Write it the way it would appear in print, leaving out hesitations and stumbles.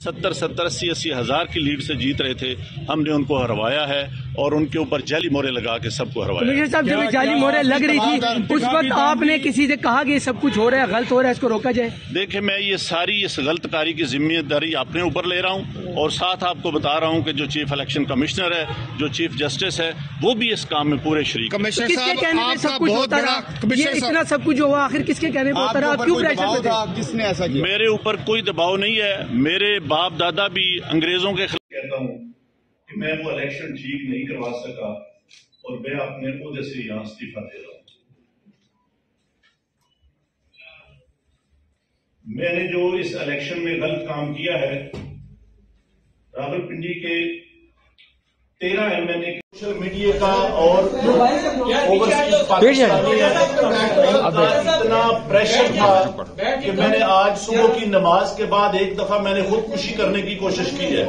70 80 हज़ार की लीड से जीत रहे थे, हमने उनको हरवाया है और उनके ऊपर जाली मोहरें लगा के सबको हरवाया। कमिश्नर साहब, जब जाली मोहरें लग रही थी उस वक्त आपने किसी से कहा कि सब कुछ हो रहा है, गलत हो रहा है, इसको रोका जाए? देखिए, मैं ये सारी इस गलतकारी की जिम्मेदारी अपने ऊपर ले रहा हूँ और साथ आपको बता रहा हूँ कि जो चीफ इलेक्शन कमिश्नर है, जो चीफ जस्टिस है, वो भी इस काम में पूरे शरीक। किसके कहने पे सब कुछ होता रहा? ये इतना सब कुछ जो हुआ आखिर किसके कहने पे होता रहा? आप क्यों प्रेशर में थे? किसने ऐसा किया? मेरे ऊपर कोई दबाव नहीं है। मेरे बाप दादा भी अंग्रेजों के खिलाफ। कहता हूँ कि मैं वो इलेक्शन ठीक नहीं करवा सका और मैं अपने ओहदे से यहाँ इस्तीफा दे रहा हूँ। मैंने जो इस इलेक्शन में गलत काम किया है, रावलपिंडी के 13 MNA सोशल मीडिया का और ओवरसीज पाकिस्तानी इतना प्रेशर था कि मैंने आज सुबह की नमाज के बाद एक दफा मैंने खुदकुशी करने की कोशिश की है।